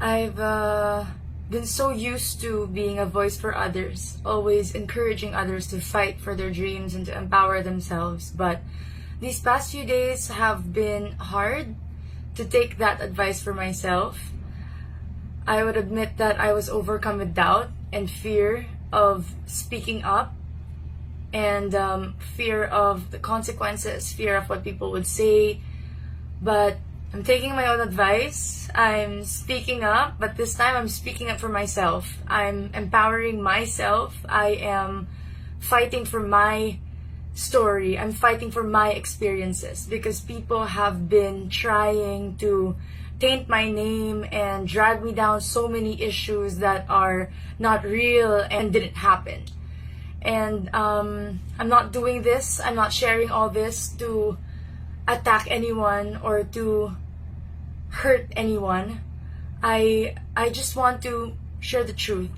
I've been so used to being a voice for others, always encouraging others to fight for their dreams and to empower themselves. But these past few days have been hard to take that advice for myself. I would admit that I was overcome with doubt and fear of speaking up, and fear of the consequences, fear of what people would say. But I'm taking my own advice. I'm speaking up, but this time I'm speaking up for myself. I'm empowering myself. I am fighting for my story. I'm fighting for my experiences, because people have been trying to taint my name and drag me down so many issues that are not real and didn't happen. And I'm not doing this, I'm not sharing all this to attack anyone or to hurt anyone. I just want to share the truth,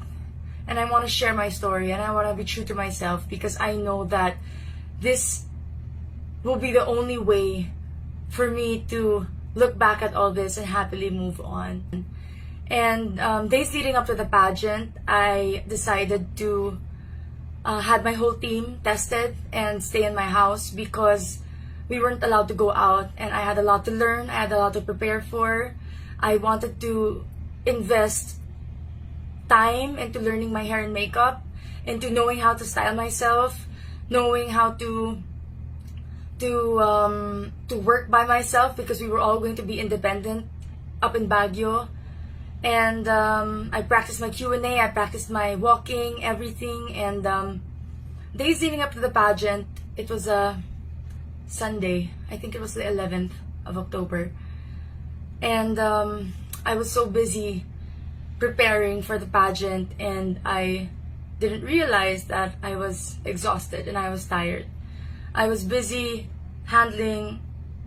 and I want to share my story, and I want to be true to myself, because I know that this will be the only way for me to look back at all this and happily move on. And days leading up to the pageant, I decided to had my whole team tested and stay in my house, because we weren't allowed to go out, and I had a lot to learn, I had a lot to prepare for. I wanted to invest time into learning my hair and makeup, into knowing how to style myself, knowing how to work by myself, because we were all going to be independent up in Baguio. And I practiced my Q&A, I practiced my walking, everything. And days leading up to the pageant, it was a Sunday. I think it was the 11th of October. And I was so busy preparing for the pageant, and I didn't realize that I was exhausted and I was tired. I was busy handling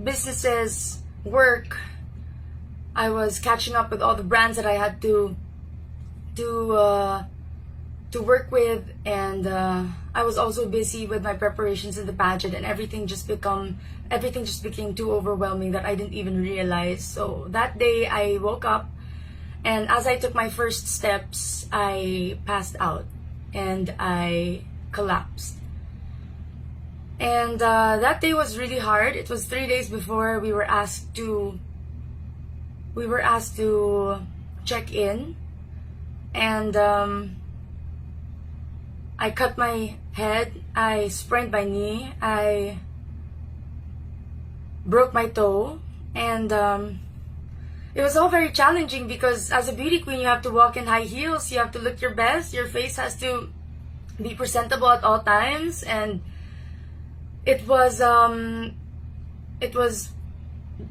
businesses, work. I was catching up with all the brands that I had to work with, and I was also busy with my preparations in the pageant, and everything just became too overwhelming that I didn't even realize. So that day I woke up, and as I took my first steps, I passed out and I collapsed. And that day was really hard. It was 3 days before we were asked to check in, and I cut my head, I sprained my knee, I broke my toe, and it was all very challenging, because as a beauty queen you have to walk in high heels, you have to look your best, your face has to be presentable at all times. And it was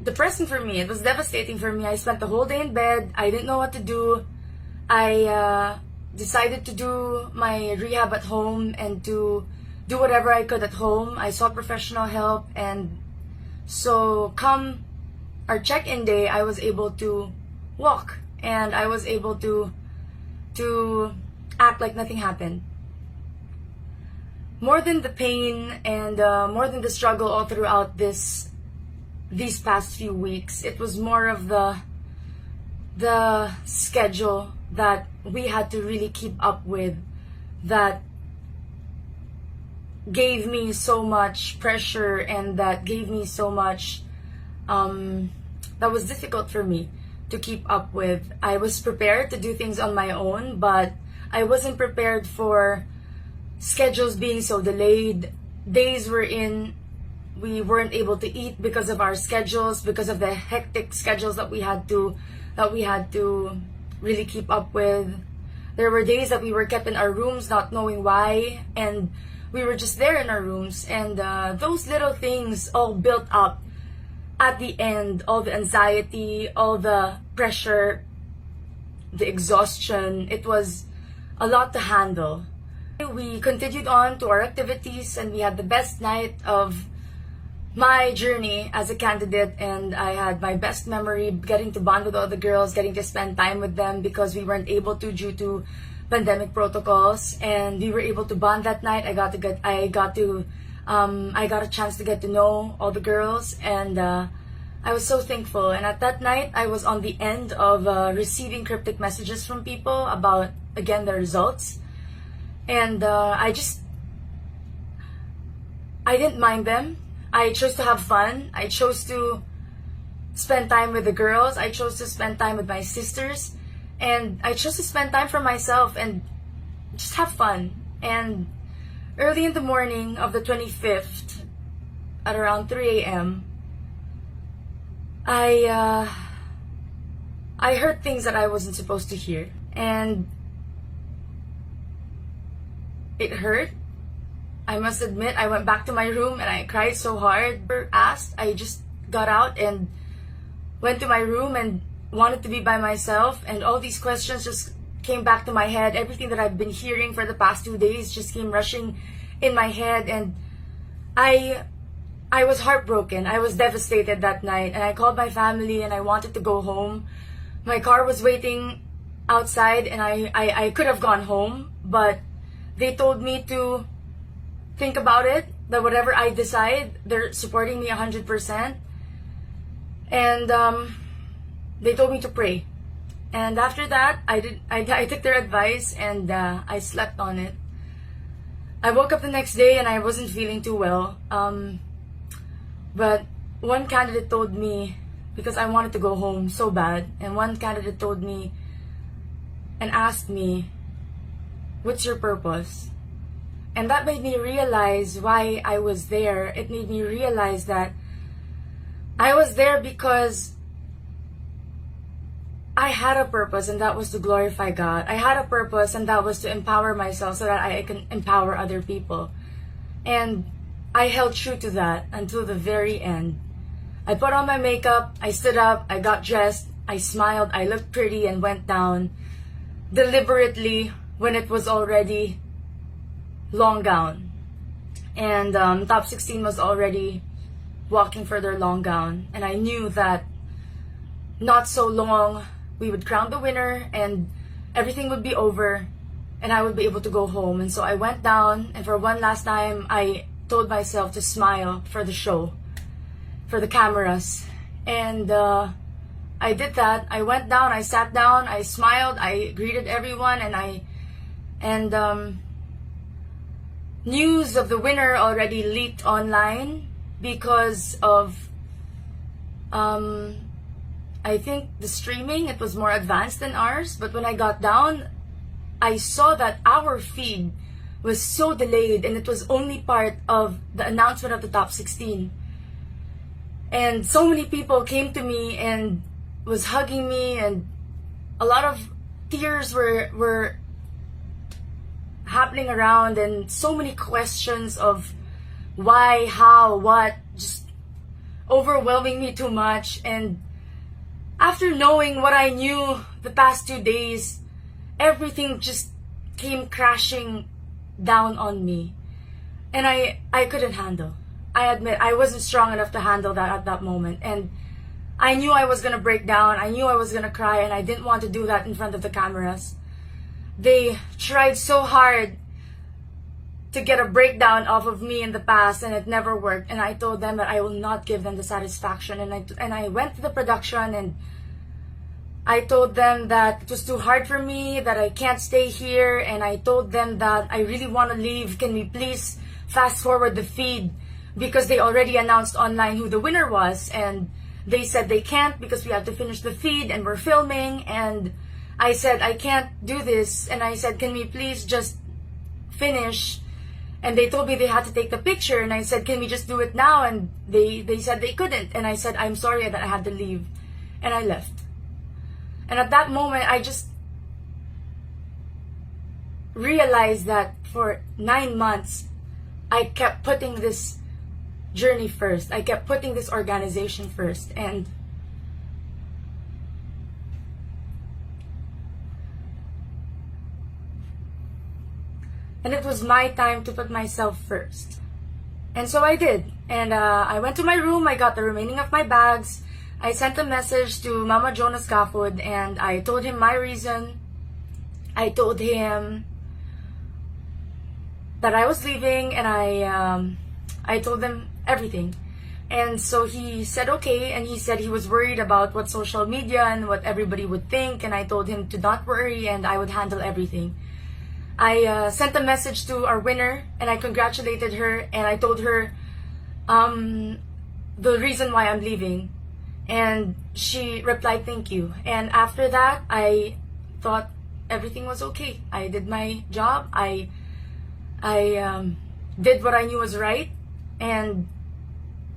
depressing for me. It was devastating for me. I spent the whole day in bed. I didn't know what to do. I decided to do my rehab at home and to do whatever I could at home. I sought professional help, and so come our check-in day, I was able to walk, and I was able to act like nothing happened. More than the pain and more than the struggle all throughout these past few weeks, it was more of the schedule that we had to really keep up with, that gave me so much pressure, and that gave me so much that was difficult for me to keep up with. I was prepared to do things on my own, but I wasn't prepared for schedules being so delayed. Days we weren't able to eat because of our schedules, because of the hectic schedules that we had to really keep up with. There were days that we were kept in our rooms not knowing why, and we were just there in our rooms, and those little things all built up at the end. All the anxiety, all the pressure, the exhaustion, it was a lot to handle. We continued on to our activities, and we had the best night of my journey as a candidate, and I had my best memory getting to bond with all the girls, getting to spend time with them, because we weren't able to due to pandemic protocols, and we were able to bond that night. I got a chance to get to know all the girls, and I was so thankful. And at that night, I was on the end of receiving cryptic messages from people about, again, the results. And I didn't mind them. I chose to have fun. I chose to spend time with the girls. I chose to spend time with my sisters. And I chose to spend time for myself and just have fun. And early in the morning of the 25th, at around 3 a.m., I heard things that I wasn't supposed to hear. And it hurt. I must admit, I went back to my room and I cried so hard. I just got out and went to my room and wanted to be by myself, and all these questions just came back to my head. Everything that I've been hearing for the past 2 days just came rushing in my head, and I was heartbroken. I was devastated that night, and I called my family and I wanted to go home. My car was waiting outside and I could have gone home, but they told me to think about it, that whatever I decide, they're supporting me 100%. And they told me to pray. And after that, I took their advice and I slept on it. I woke up the next day and I wasn't feeling too well. But one candidate told me, because I wanted to go home so bad, and one candidate told me and asked me, "What's your purpose?" And that made me realize why I was there. It made me realize that I was there because I had a purpose, and that was to glorify God. I had a purpose, and that was to empower myself so that I can empower other people. And I held true to that until the very end. I put on my makeup, I stood up, I got dressed, I smiled, I looked pretty, and went down deliberately when it was already long gown. And top 16 was already walking for their long gown. And I knew that not so long we would crown the winner and everything would be over and I would be able to go home. And so I went down, and for one last time I told myself to smile for the show, for the cameras. And I did that. I went down, I sat down, I smiled, I greeted everyone, and news of the winner already leaked online because of I think the streaming, it was more advanced than ours. But when I got down, I saw that our feed was so delayed, and it was only part of the announcement of the top 16. And so many people came to me and was hugging me, and a lot of tears were happening around, and so many questions of why, how, what, just overwhelming me too much. And after knowing what I knew the past 2 days, everything just came crashing down on me. And I couldn't handle. I admit I wasn't strong enough to handle that at that moment. And I knew I was going to break down. I knew I was going to cry, and I didn't want to do that in front of the cameras. They tried so hard to get a breakdown off of me in the past, and it never worked. And I told them that I will not give them the satisfaction. And I went to the production and I told them that it was too hard for me, that I can't stay here. And I told them that I really want to leave. Can we please fast forward the feed? Because they already announced online who the winner was. And they said they can't because we have to finish the feed and we're filming. And I said, I can't do this. And I said, can we please just finish? And they told me they had to take the picture. And I said, can we just do it now? And they said they couldn't. And I said, I'm sorry that I had to leave. And I left. And at that moment, I just realized that for 9 months, I kept putting this journey first. I kept putting this organization first. And it was my time to put myself first. And so I did. And I went to my room, I got the remaining of my bags. I sent a message to Mama Jonas Gafod, and I told him my reason. I told him that I was leaving, and I told them everything. And so he said okay, and he said he was worried about what social media and what everybody would think, and I told him to not worry and I would handle everything. I sent a message to our winner and I congratulated her, and I told her the reason why I'm leaving, and she replied thank you. And after that, I thought everything was okay. I did my job. I did what I knew was right, and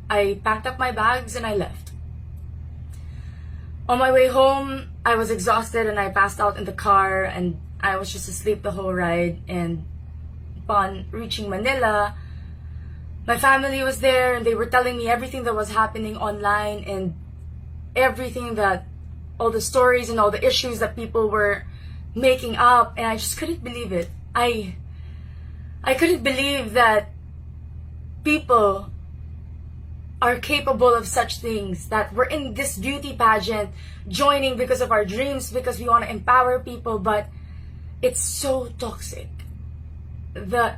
I packed up my bags and I left. On my way home, I was exhausted and I passed out in the car, and I was just asleep the whole ride. And upon reaching Manila, my family was there and they were telling me everything that was happening online and everything that, all the stories and all the issues that people were making up, and I just couldn't believe it. I couldn't believe that people are capable of such things, that we're in this beauty pageant joining because of our dreams, because we want to empower people, but it's so toxic. The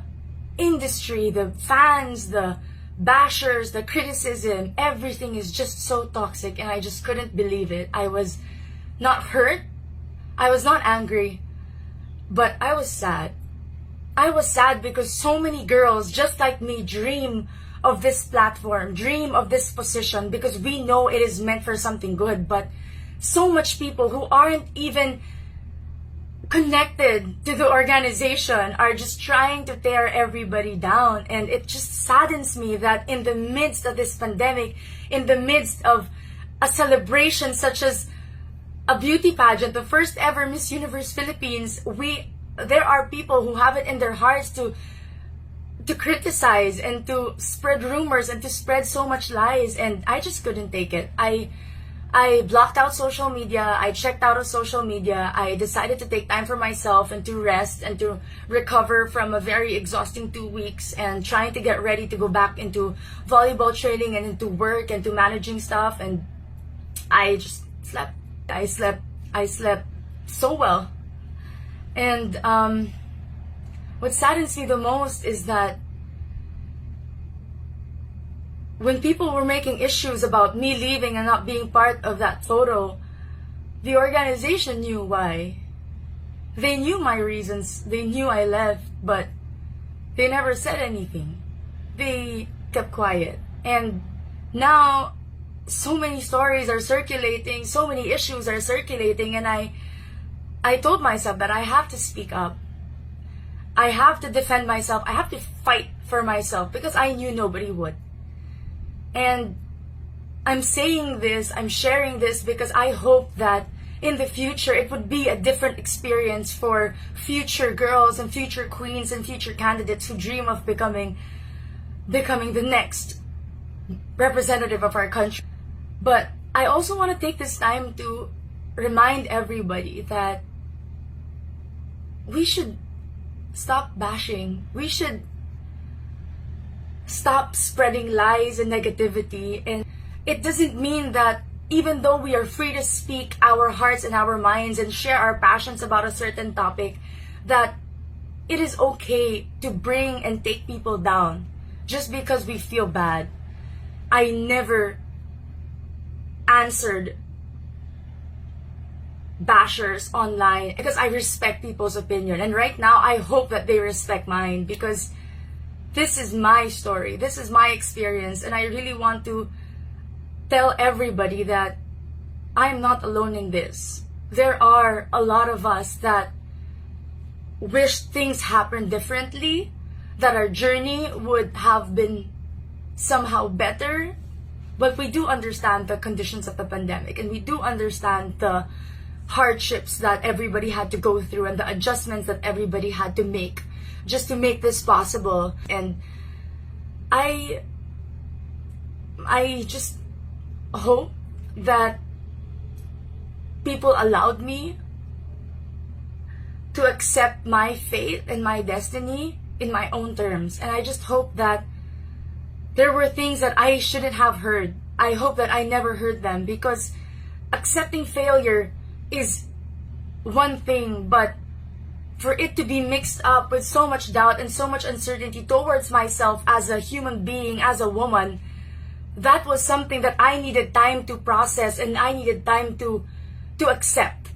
industry, the fans, the bashers, the criticism, everything is just so toxic, and I just couldn't believe it. I was not hurt, I was not angry, but I was sad. I was sad because so many girls just like me dream of this platform, dream of this position, because we know it is meant for something good, but so much people who aren't even connected to the organization are just trying to tear everybody down. And it just saddens me that in the midst of this pandemic, in the midst of a celebration such as a beauty pageant, the first ever Miss Universe Philippines, there are people who have it in their hearts to criticize and to spread rumors and to spread so much lies, and I just couldn't take it. I blocked out social media. I checked out of social media. I decided to take time for myself and to rest and to recover from a very exhausting 2 weeks and trying to get ready to go back into volleyball training and into work and to managing stuff. And I just slept. I slept so well. And what saddens me the most is that when people were making issues about me leaving and not being part of that photo, the organization knew why. They knew my reasons. They knew I left, but they never said anything. They kept quiet. And now so many stories are circulating, so many issues are circulating, and I told myself that I have to speak up. I have to defend myself. I have to fight for myself because I knew nobody would. And I'm saying this, I'm sharing this because I hope that in the future it would be a different experience for future girls and future queens and future candidates who dream of becoming the next representative of our country. But I also want to take this time to remind everybody that we should stop bashing. We should stop spreading lies and negativity. And it doesn't mean that even though we are free to speak our hearts and our minds and share our passions about a certain topic, that it is okay to bring and take people down just because we feel bad. I never answered bashers online because I respect people's opinion, and right now I hope that they respect mine, because this is my story, this is my experience, and I really want to tell everybody that I'm not alone in this. There are a lot of us that wish things happened differently, that our journey would have been somehow better, but we do understand the conditions of the pandemic, and we do understand the hardships that everybody had to go through and the adjustments that everybody had to make just to make this possible. And I just hope that people allowed me to accept my fate and my destiny in my own terms. And I just hope that there were things that I shouldn't have heard. I hope that I never heard them, because accepting failure is one thing, but for it to be mixed up with so much doubt and so much uncertainty towards myself as a human being, as a woman, that was something that I needed time to process and I needed time to accept.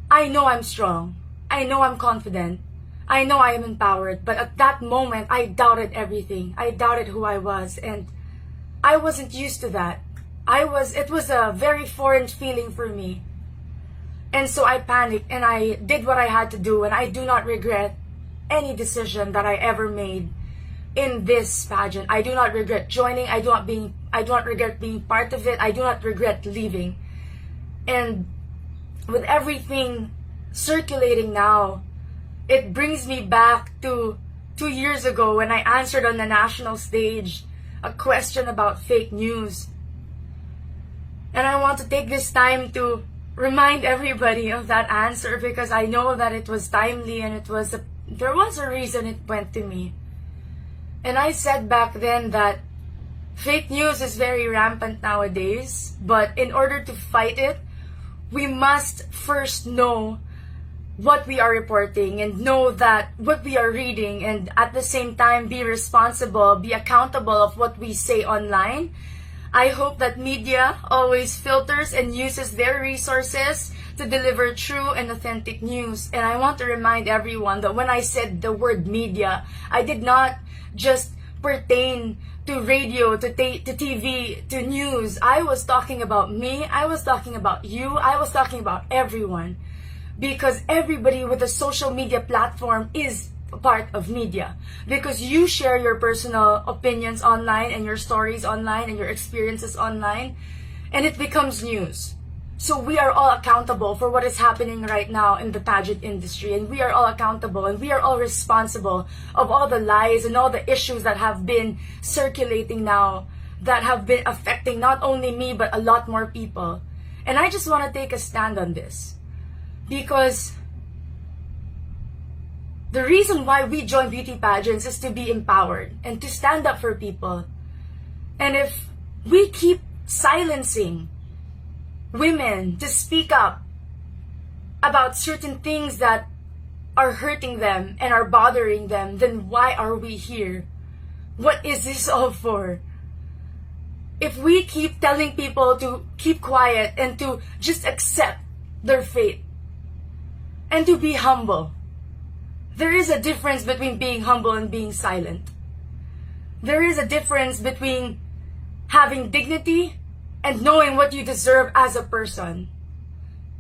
I know I'm strong. I know I'm confident. I know I am empowered. But at that moment, I doubted everything. I doubted who I was. And I wasn't used to that. It was a very foreign feeling for me. And so I panicked and I did what I had to do. And I do not regret any decision that I ever made in this pageant. I do not regret joining. I do not regret being part of it. I do not regret leaving. And with everything circulating now, it brings me back to 2 years ago when I answered on the national stage a question about fake news. And I want to take this time to remind everybody of that answer, because I know that it was timely and there was a reason it went to me. And I said back then that fake news is very rampant nowadays, but in order to fight it, we must first know what we are reporting and know that what we are reading, and at the same time be responsible, be accountable of what we say online. I hope that media always filters and uses their resources to deliver true and authentic news. And I want to remind everyone that when I said the word media, I did not just pertain to radio, to TV, to news. I was talking about me, I was talking about you, I was talking about everyone. Because everybody with a social media platform is a part of media. Because you share your personal opinions online and your stories online and your experiences online, and it becomes news. So we are all accountable for what is happening right now in the pageant industry, and we are all accountable and we are all responsible of all the lies and all the issues that have been circulating now, that have been affecting not only me but a lot more people. And I just want to take a stand on this, because the reason why we join beauty pageants is to be empowered and to stand up for people. And if we keep silencing women to speak up about certain things that are hurting them and are bothering them, then why are we here? What is this all for? If we keep telling people to keep quiet and to just accept their fate and to be humble, there is a difference between being humble and being silent. There is a difference between having dignity and knowing what you deserve as a person.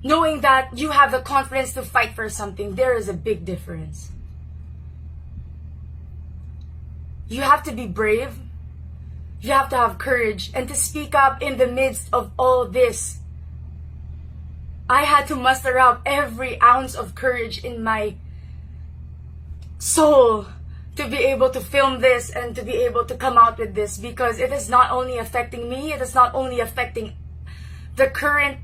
Knowing that you have the confidence to fight for something. There is a big difference. You have to be brave. You have to have courage and to speak up in the midst of all this. I had to muster up every ounce of courage in my soul to be able to film this and to be able to come out with this, because it is not only affecting me, it is not only affecting the current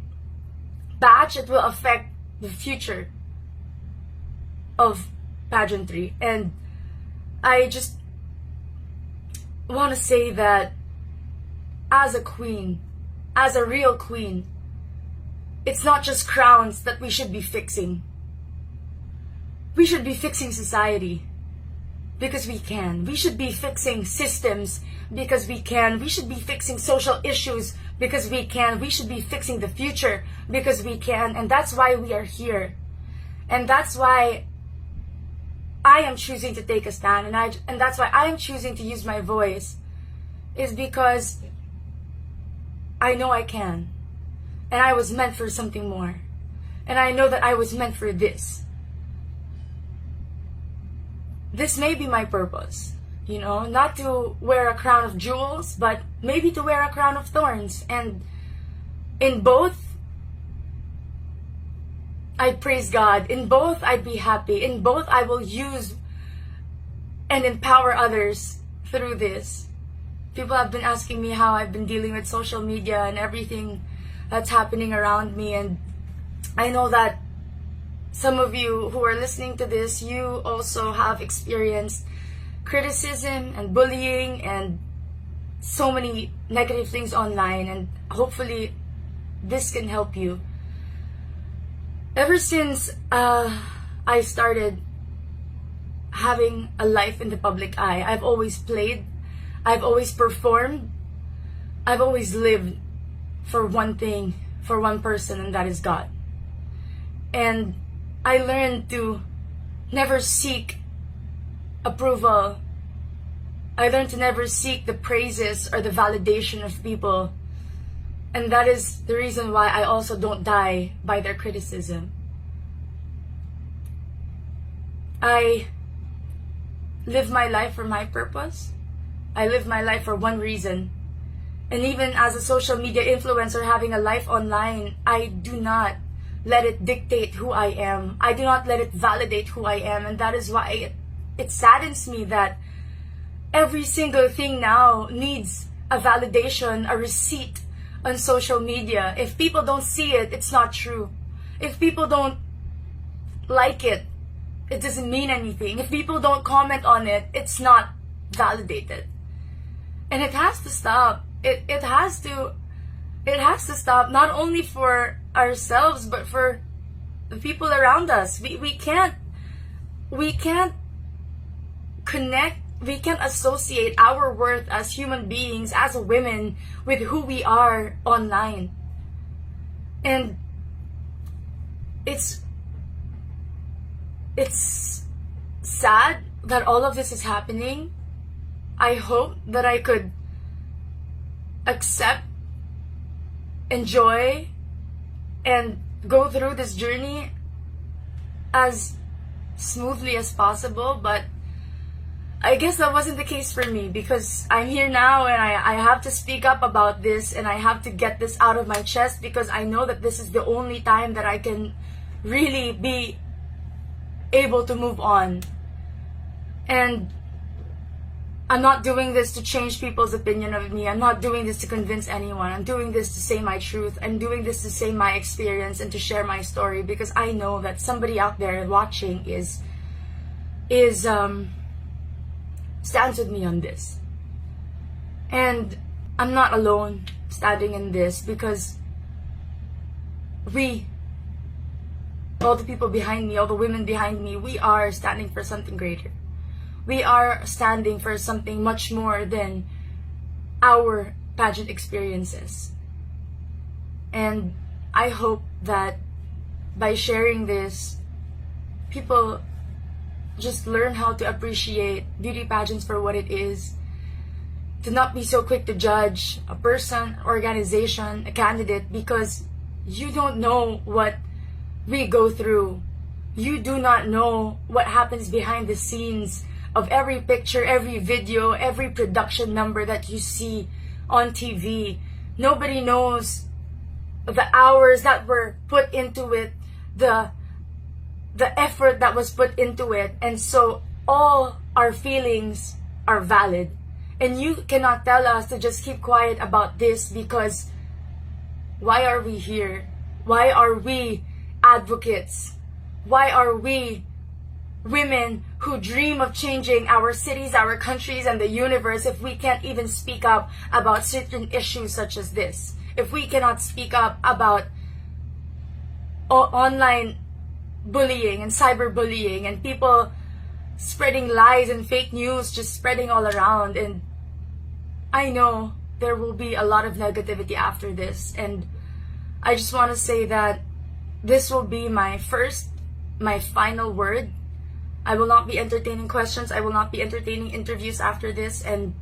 batch, it will affect the future of pageantry. And I just want to say that as a queen, as a real queen, it's not just crowns that we should be fixing. We should be fixing society, because we can. We should be fixing systems because we can. We should be fixing social issues because we can. We should be fixing the future because we can. And that's why we are here. And that's why I am choosing to take a stand. And that's why I am choosing to use my voice, is because I know I can. And I was meant for something more. And I know that I was meant for this. This may be my purpose, not to wear a crown of jewels, but maybe to wear a crown of thorns. And in both, I'd praise God. In both, I'd be happy. In both, I will use and empower others through this. People have been asking me how I've been dealing with social media and everything that's happening around me. And I know that some of you who are listening to this, you also have experienced criticism and bullying and so many negative things online, and hopefully this can help you. Ever since I started having a life in the public eye, I've always played, I've always performed, I've always lived for one thing, for one person, and that is God. And I learned to never seek approval. I learned to never seek the praises or the validation of people. And that is the reason why I also don't die by their criticism. I live my life for my purpose. I live my life for one reason. And even as a social media influencer having a life online, I do not let it dictate who I am. I do not let it validate who I am. And that is why it saddens me that every single thing now needs a validation, a receipt on social media. If people don't see it, it's not true. If people don't like it, it doesn't mean anything. If people don't comment on it, it's not validated. And it has to stop. It has to stop, not only for ourselves but for the people around us. We can't connect, we can't associate our worth as human beings, as women, with who we are online. And it's sad that all of this is happening. I hope that I could accept, enjoy, and go through this journey as smoothly as possible, but I guess that wasn't the case for me, because I'm here now and I have to speak up about this, and I have to get this out of my chest, because I know that this is the only time that I can really be able to move on. And I'm not doing this to change people's opinion of me. I'm not doing this to convince anyone. I'm doing this to say my truth. I'm doing this to say my experience and to share my story, because I know that somebody out there watching stands with me on this. And I'm not alone standing in this, because all the people behind me, all the women behind me, we are standing for something greater. We are standing for something much more than our pageant experiences. And I hope that by sharing this, people just learn how to appreciate beauty pageants for what it is, to not be so quick to judge a person, organization, a candidate, because you don't know what we go through. You do not know what happens behind the scenes of every picture, every video, every production number that you see on TV. Nobody knows the hours that were put into it, the effort that was put into it. And so all our feelings are valid. And you cannot tell us to just keep quiet about this, because why are we here? Why are we advocates? Why are we women who dream of changing our cities, our countries, and the universe if we can't even speak up about certain issues such as this? If we cannot speak up about online bullying and cyberbullying and people spreading lies and fake news just spreading all around. And I know there will be a lot of negativity after this, and I just want to say that this will be my final word. I will not be entertaining questions. I will not be entertaining interviews after this. And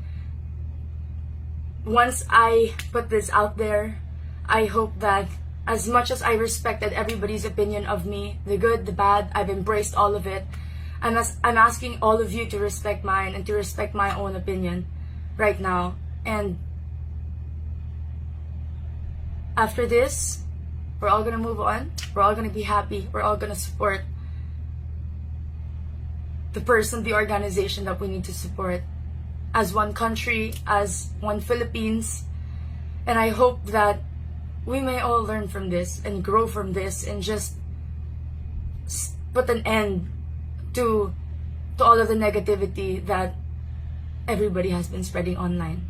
once I put this out there, I hope that as much as I respected everybody's opinion of me, the good, the bad, I've embraced all of it. I'm asking all of you to respect mine and to respect my own opinion right now. And after this, we're all gonna move on. We're all gonna be happy. We're all gonna support the person, the organization that we need to support as one country, as one Philippines. And I hope that we may all learn from this and grow from this and just put an end to all of the negativity that everybody has been spreading online.